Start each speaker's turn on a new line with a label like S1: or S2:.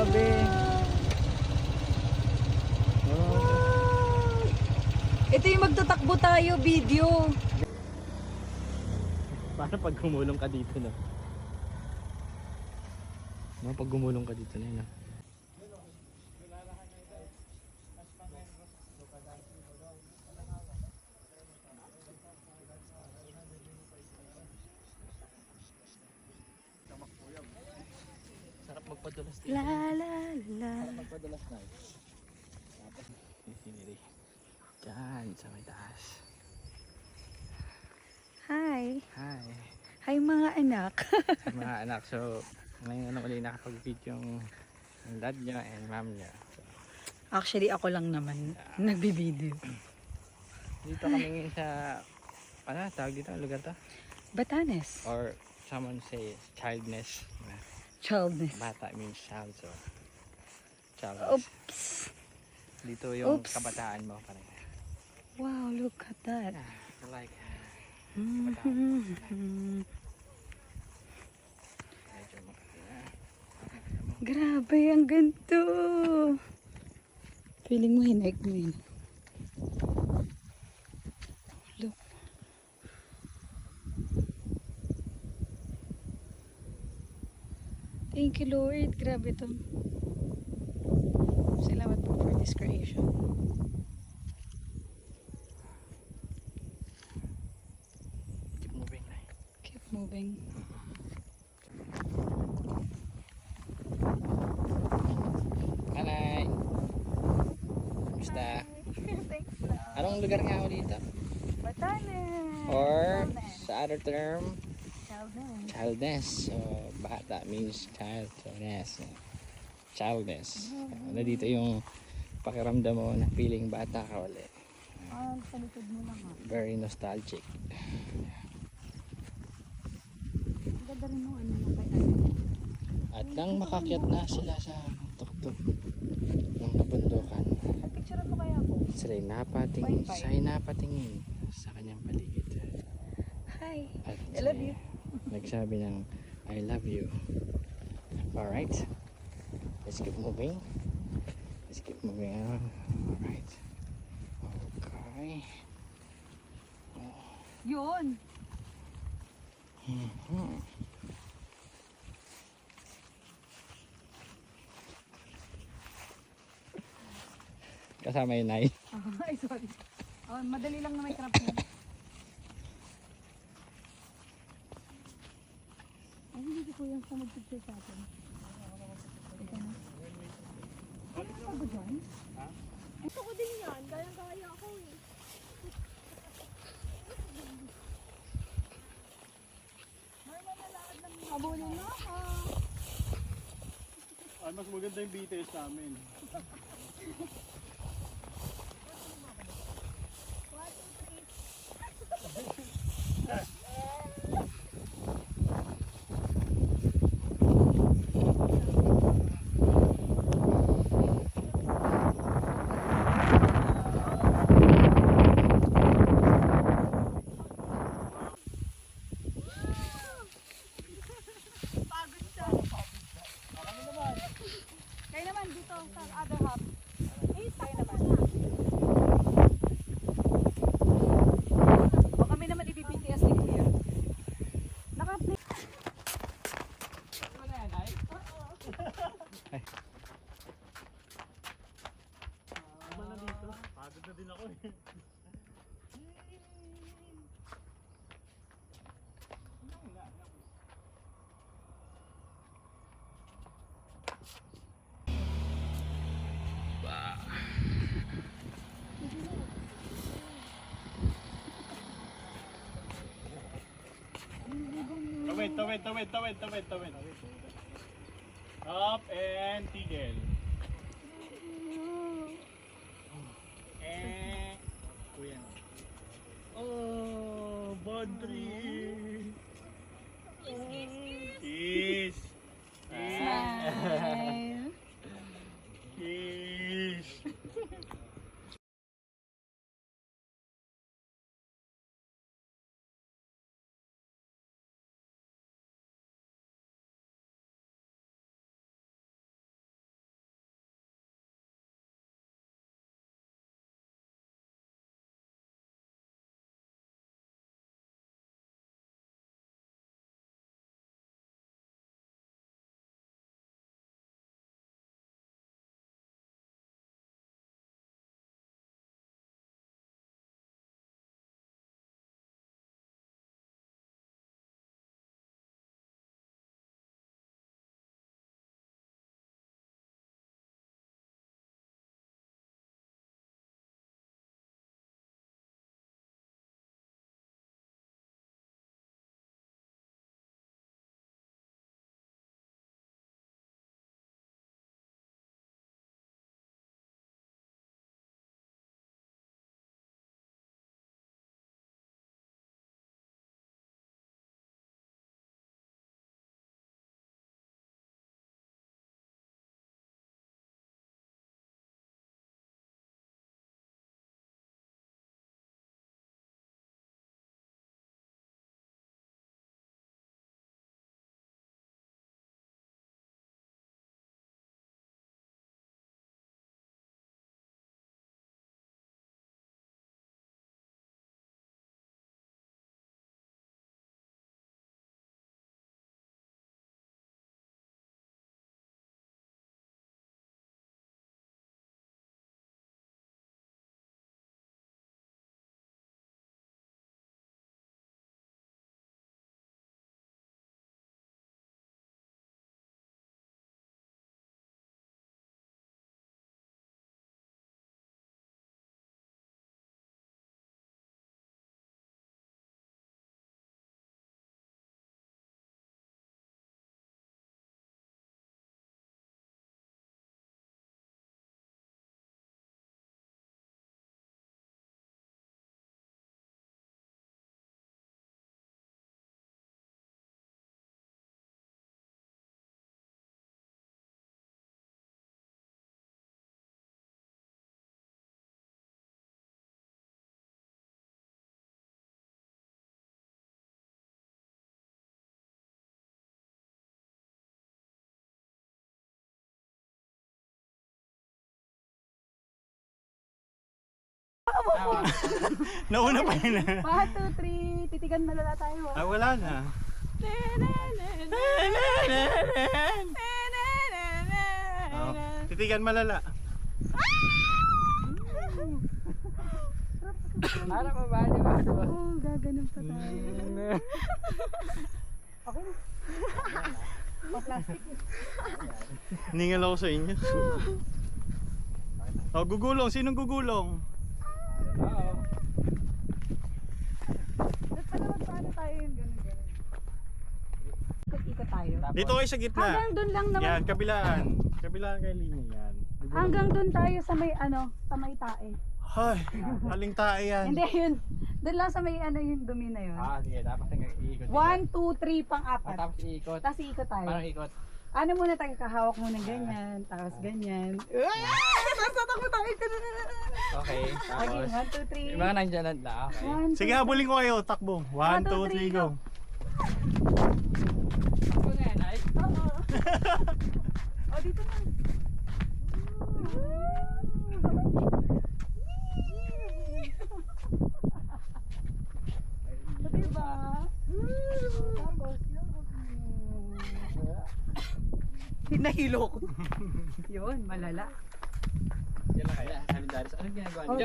S1: kagabi.
S2: Wow! Ito yung magtatakbo tayo video.
S1: Paano pag gumulong ka dito, no? No, pag gumulong ka dito na yun, no? Sarap magpadulas dito.
S2: La la la.
S1: Sarap magpadulas na. Tapos, siniri. Diyan, sa may taas.
S2: Hi.
S1: Hi.
S2: Hi mga anak.
S1: Mga anak, so ngayon ulit nakapag-video yung dad niya and mom niya. So,
S2: Actually ako lang naman nagbibideo.
S1: dito kami ngayon sa ano, tawag dito, ang lugar to?
S2: Batanes.
S1: Or someone say childness.
S2: Childness.
S1: Bata means child, so childness.
S2: Oops.
S1: Dito yung
S2: Oops.
S1: kabataan mo parang.
S2: Wow, look at that.
S1: Yeah, like
S2: Mhm.
S1: medyo
S2: Grabe, ang ganito. Feeling mo hinaik mo yun. Look. Thank you, Lord. Grabe to. Salamat po for this creation.
S1: keep moving na.
S2: Keep moving.
S1: Nanay. Kamusta?
S2: Thanks, Lord.
S1: Anong lugar nga ako dito?
S2: Batanes.
S1: Or sa other term,
S2: Childness.
S1: childness. So, bata means childness. Childness. Ano dito yung pakiramdam mo na feeling bata ka ulit.
S2: Ah, sa likod mo lang ha.
S1: Very nostalgic.
S2: Ang ganda rin mo ano na kay ano.
S1: At nang makakyat na sila sa tuktok ng kabundukan,
S2: Picture mo kaya ako?
S1: sila'y napatingin, siya'y napatingin sa kanyang paligid.
S2: Hi.
S1: At
S2: I love you.
S1: nagsabi ng I love you. Alright. Let's keep moving. Let's keep moving on. Alright. Okay.
S2: Yun.
S1: Kasama yun, Nay.
S2: Ay, sorry. Oh, madali lang na may crap niya. Ay, hindi ko yung sa mag-picture sa atin. Ito na. Ano ka ba dyan?
S1: Ha?
S3: Gusto ko din yan, kaya ako eh.
S2: May nalalaad ng habulin na ako.
S4: Ay, mas maganda yung BTS namin.
S2: Kayo naman dito sa other half. Eh, kayo naman. O kami naman i-BTS ni Kuya. Naka-play.
S1: Wala yan, Nay?
S4: Tama na dito. Pagod na din ako eh. Tawid. Up and tigil. Kuya. Oh, Badri. Kiss.
S2: Smile.
S4: Kiss. Nauna pa yun.
S2: 1, 2, 3. Titigan malala tayo.
S4: Ah, wala na. Oh, titigan malala.
S1: Para pa ba? Di ba?
S2: Oo, gaganon pa tayo. Okay na. Pa-plastic.
S4: Hiningal ako sa inyo. Oh, gugulong. Sinong gugulong?
S1: Oo.
S2: Ba't pala magpaano tayo yung ganun-ganun? Ikot tayo.
S4: Dito kayo sa gitna.
S2: Hanggang dun lang naman.
S4: Yan, kabilaan. Kabilaan kay linya yan. Gugulong.
S2: Hanggang dun tayo sa may sa may tae.
S4: Ay, aling tae yan.
S2: Hindi yun. Dun lang sa may yung dumi na yun.
S1: Sige, dapat iikot.
S2: 1, 2, 3 pang-apat.
S1: Tapos iikot.
S2: Tapos iikot tayo.
S1: Paano ikot?
S2: Ano muna tayo, kahawak muna ganyan, tapos ganyan. Tapos tatakbo tayo.
S1: Okay,
S2: Okay,
S1: tapos.
S2: 1, 2, 3.
S1: Yung mga nandyan na, okay.
S2: 1,
S4: Sige, habulin ko kayo. Takbo. 1, 2, 3, go.
S1: Ako na yan, ay.
S2: Oh, dito na. Diba? Tapos, Hinahilo ko. Yun, malala.
S1: Diyan lang kaya. Ano ginagawa niyo?